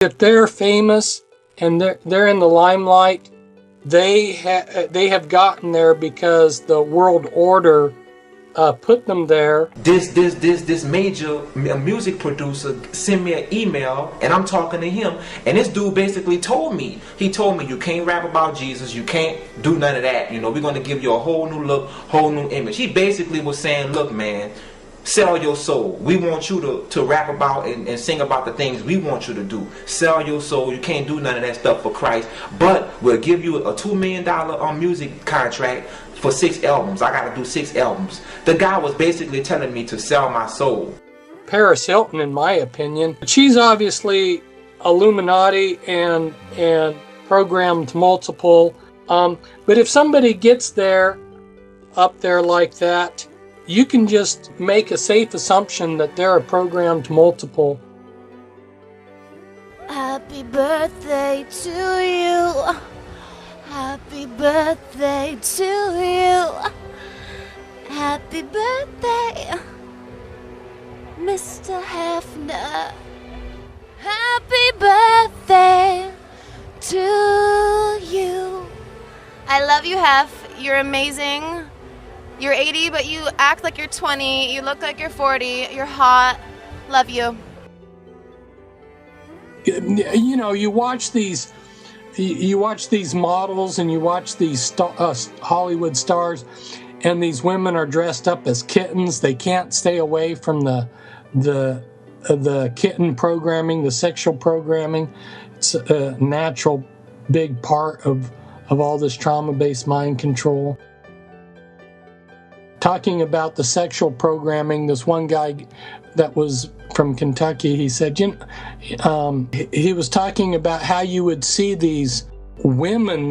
If they're famous and they're in the limelight, they have gotten there because the world order put them there. This major music producer sent me an email, and I'm talking to him, and this dude basically told me, you can't rap about Jesus, you can't do none of that, you know, we're going to give you a whole new look, whole new image. He basically was saying, look man, sell your soul. We want you to rap about and sing about the things we want you to do. Sell your soul. You can't do none of that stuff for Christ, but we'll give you a $2 million music contract for 6 albums. I got to do 6 albums. The guy was basically telling me to sell my soul. Paris Hilton, in my opinion, she's obviously Illuminati and programmed multiple. But if somebody gets there, up there like that, you can just make a safe assumption that they're a programmed multiple. Happy birthday to you. Happy birthday to you. Happy birthday, Mr. Hefner. Happy birthday to you. I love you, Hef. You're amazing. You're 80, but you act like you're 20. You look like you're 40. You're hot. Love you. You know, you watch these models and you watch these Hollywood stars, and these women are dressed up as kittens. They can't stay away from the kitten programming, the sexual programming. It's a natural big part of all this trauma-based mind control. Talking about the sexual programming, this one guy that was from Kentucky, he said, he was talking about how you would see these women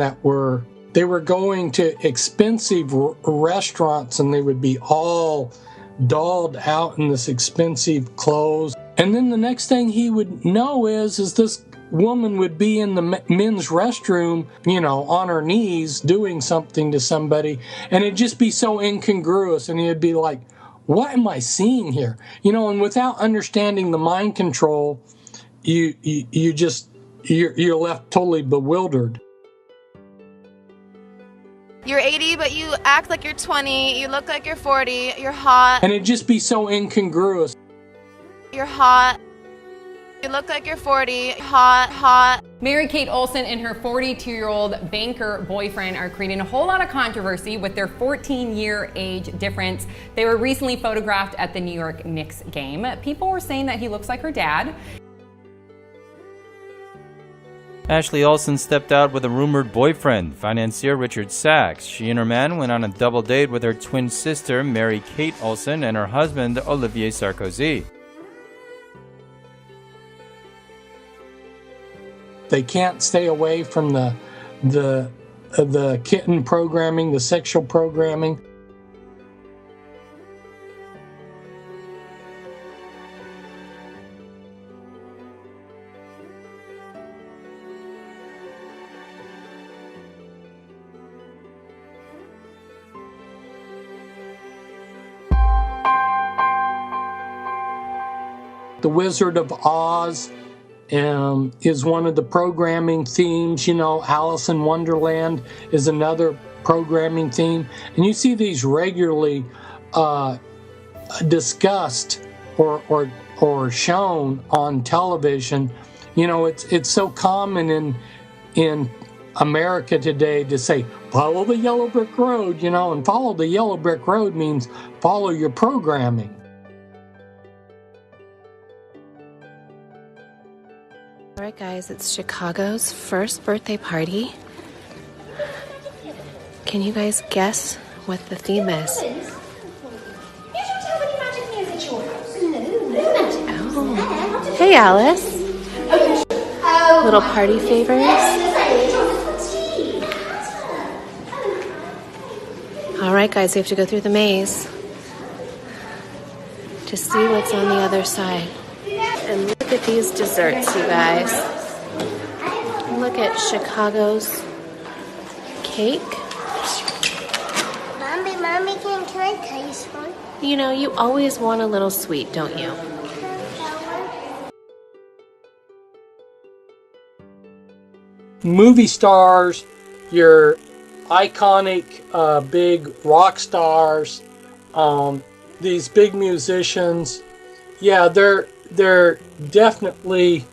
they were going to expensive restaurants, and they would be all dolled out in this expensive clothes. And then the next thing he would know is this woman would be in the men's restroom, you know, on her knees doing something to somebody, and it'd just be so incongruous, and he'd be like, what am I seeing here? You know, and without understanding the mind control, you're left totally bewildered. You're 80, but you act like you're 20. You look like you're 40. You're hot. And it'd just be so incongruous. You're hot. You look like you're 40. Hot. Mary-Kate Olsen and her 42-year-old banker boyfriend are creating a whole lot of controversy with their 14-year age difference. They were recently photographed at the New York Knicks game. People were saying that he looks like her dad. Ashley Olsen stepped out with a rumored boyfriend, financier Richard Sachs. She and her man went on a double date with her twin sister, Mary-Kate Olsen, and her husband, Olivier Sarkozy. They can't stay away from the kitten programming, the sexual programming. The Wizard of Oz is one of the programming themes. You know, Alice in Wonderland is another programming theme. And you see these regularly discussed or shown on television. You know, it's so common in America today to say, follow the yellow brick road, you know, and follow the yellow brick road means follow your programming. Alright guys, it's Chicago's first birthday party. Can you guys guess what the theme is? Oh. Hey Alice. Little party favors. Alright guys, we have to go through the maze to see what's on the other side. And look at these desserts, you guys. Look at Chicago's cake. Mommy, can I taste one? You know, you always want a little sweet, don't you? movie stars, your iconic big rock stars, these big musicians, yeah, they're definitely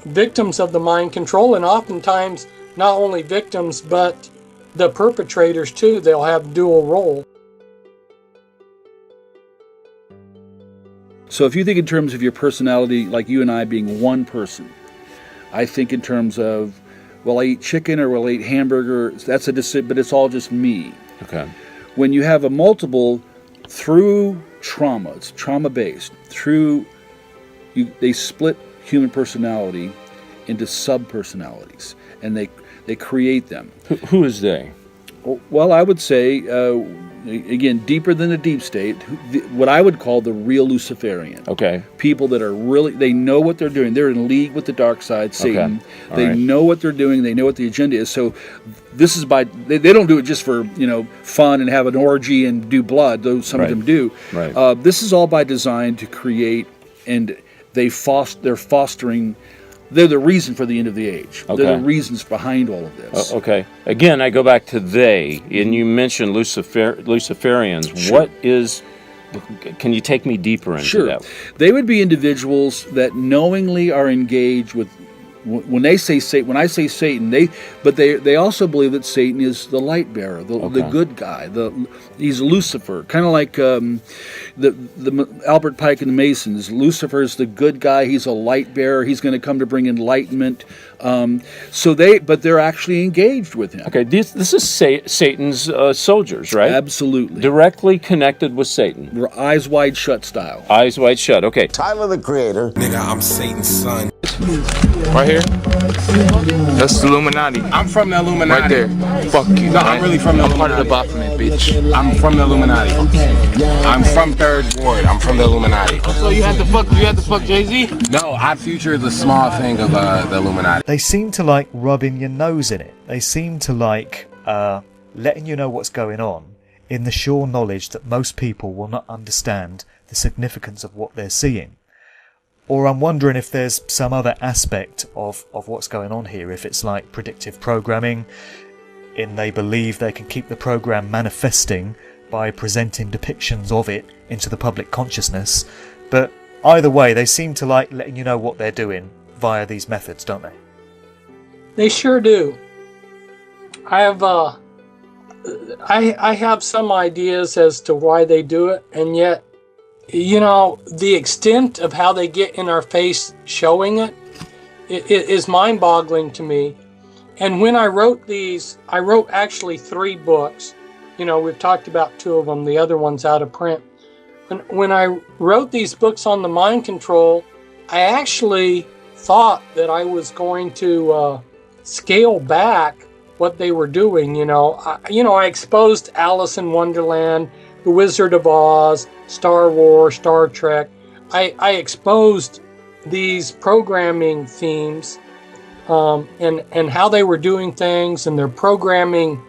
victims of the mind control, and oftentimes not only victims but the perpetrators too. They'll have dual role. So if you think in terms of your personality, like you and I being one person, I think in terms of, well, I eat chicken or will I eat hamburger, that's a decision, but it's all just me. Okay. When you have a multiple through trauma, it's trauma-based, they split human personality into sub-personalities, and they create them. Who is they? Well, I would say, again, deeper than the deep state, what I would call the real Luciferian. Okay. People that are really, they know what they're doing. They're in league with the dark side, Satan. Okay. They know what they're doing. They know what the agenda is. So this is they don't do it just for, fun and have an orgy and do blood, though some of them do. Right. This is all by design to create, and they're fostering. They're the reason for the end of the age. Okay. They're the reasons behind all of this. Okay. Again, I go back to they, and you mentioned Luciferians. Sure. What is? Can you take me deeper into that? They would be individuals that knowingly are engaged with. When they say Satan, when I say Satan, they also believe that Satan is the light bearer, the good guy. He's Lucifer, kind of like the Albert Pike and the Masons. Lucifer is the good guy. He's a light bearer. He's going to come to bring enlightenment. But they're actually engaged with him. Okay, this is Satan's soldiers, right? Absolutely, directly connected with Satan. Eyes wide shut style. Eyes wide shut. Okay. Tyler the Creator. Nigga, I'm Satan's son. Right here? That's the Illuminati. I'm from the Illuminati. Right there. Fuck you. No, I'm really from the I'm Illuminati. part of the Baphomet, bitch. I'm from the Illuminati. I'm from 3rd Ward. I'm from the Illuminati. So you had to fuck Jay-Z? No, Odd Future is a small thing of the Illuminati. They seem to like rubbing your nose in it. They seem to like letting you know what's going on in the sure knowledge that most people will not understand the significance of what they're seeing. Or I'm wondering if there's some other aspect of what's going on here, if it's like predictive programming, in they believe they can keep the program manifesting by presenting depictions of it into the public consciousness. But either way, they seem to like letting you know what they're doing via these methods, don't they? They sure do. I have I have some ideas as to why they do it, and yet, the extent of how they get in our face showing it is mind-boggling to me. And when I wrote these, I wrote actually 3 books. We've talked about 2 of them, the other one's out of print. When I wrote these books on the mind control, I actually thought that I was going to scale back what they were doing. I exposed Alice in Wonderland, The Wizard of Oz, Star Wars, Star Trek. I exposed these programming themes and how they were doing things, and their programming,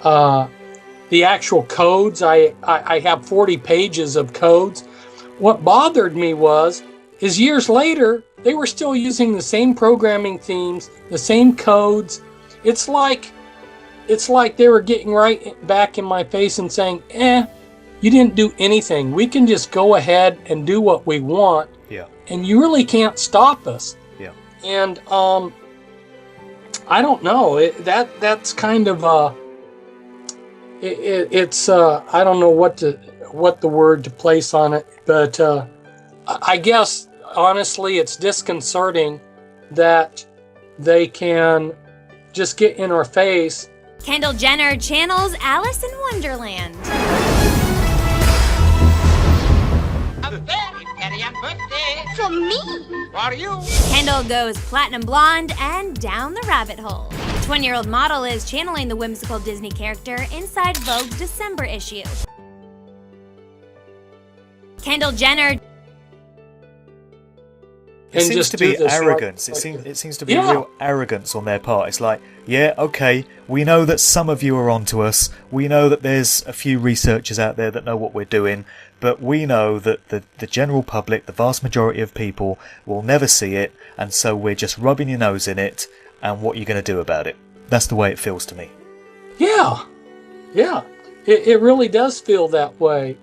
the actual codes. I have 40 pages of codes. What bothered me is years later, they were still using the same programming themes, the same codes. It's like they were getting right back in my face and saying, you didn't do anything. We can just go ahead and do what we want. Yeah. And you really can't stop us. Yeah. And I don't know. That's kind of it's I don't know what the word to place on it, but I guess honestly it's disconcerting that they can just get in our face. Kendall Jenner channels Alice in Wonderland. From me. What are you? Kendall goes platinum blonde and down the rabbit hole. The 20-year-old model is channeling the whimsical Disney character inside Vogue's December issue. Kendall Jenner. It seems to be arrogance. It seems to be real arrogance on their part. It's like, yeah, okay, we know that some of you are onto us. We know that there's a few researchers out there that know what we're doing, but we know that the general public, the vast majority of people, will never see it, and so we're just rubbing your nose in it, and what you're going to do about it. That's the way it feels to me. Yeah. It really does feel that way.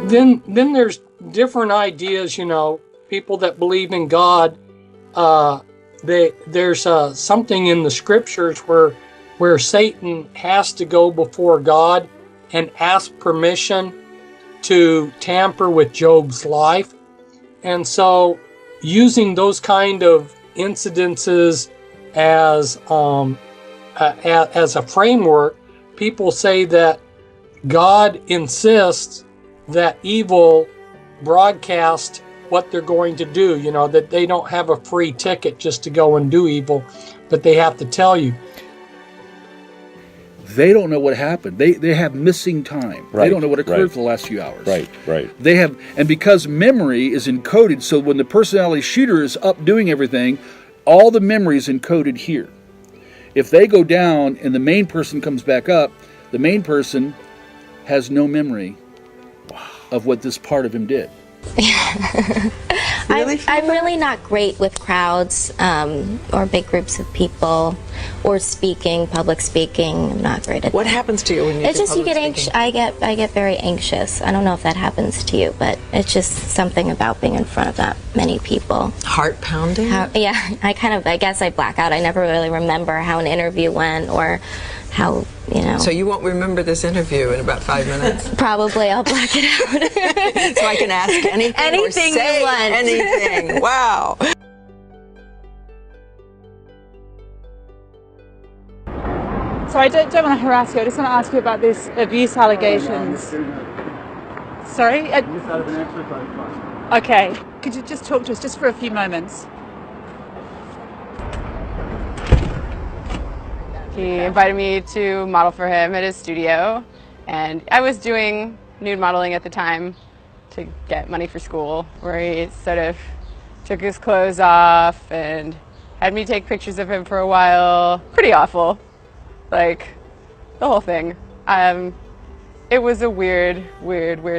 Then there's different ideas, people that believe in God. There's something in the scriptures where Satan has to go before God and ask permission to tamper with Job's life. And so using those kind of incidences as a framework, people say that God insists that evil broadcast what they're going to do, that they don't have a free ticket just to go and do evil, but they have to tell you. They don't know what happened. They have missing time. Right, they don't know what occurred right. for the last few hours. Right. They have, and because memory is encoded, so when the personality shooter is up doing everything, all the memory is encoded here. If they go down and the main person comes back up, the main person has no memory of what this part of him did. I'm really not great with crowds or big groups of people or speaking, public speaking. I'm not great at What that. happens to you when you It's do just you public get anxious. speaking? I get very anxious. I don't know if that happens to you, but it's just something about being in front of that many people. Heart pounding? Yeah, I guess I black out. I never really remember how an interview went or how, So you won't remember this interview in about 5 minutes? Probably I'll black it out. So I can ask anything or Anything say you want. anything. Wow. So I don't want to harass you. I just want to ask you about these abuse allegations. Sorry? Okay. Could you just talk to us just for a few moments? He invited me to model for him at his studio, and I was doing nude modeling at the time to get money for school, where he sort of took his clothes off and had me take pictures of him for a while. Pretty awful, like the whole thing. It was a weird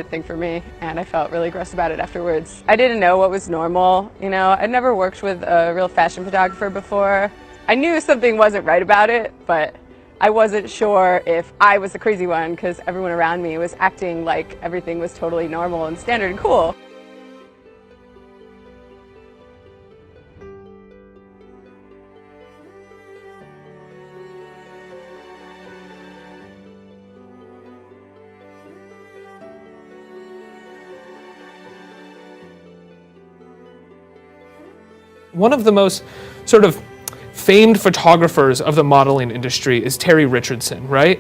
thing for me, and I felt really gross about it afterwards. I didn't know what was normal, I'd never worked with a real fashion photographer before. I knew something wasn't right about it, but I wasn't sure if I was the crazy one because everyone around me was acting like everything was totally normal and standard and cool. One of the most sort of famed photographers of the modeling industry is Terry Richardson, right?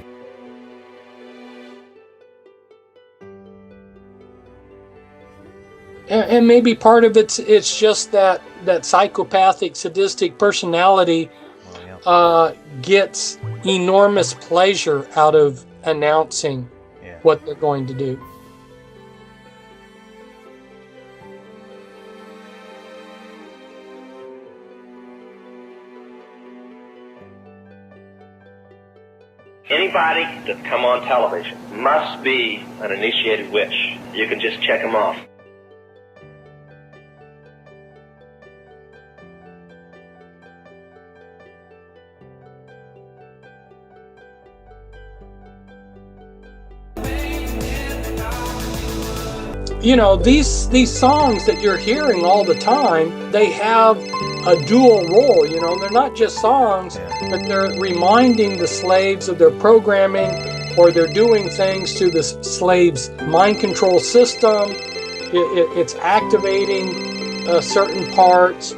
And maybe part of it's just that psychopathic, sadistic personality gets enormous pleasure out of announcing what they're going to do. Anybody that's come on television must be an initiated witch. You can just check them off. These songs that you're hearing all the time, they have a dual role. They're not just songs, but they're reminding the slaves of their programming, or they're doing things to the slaves' mind control system. It's activating certain parts.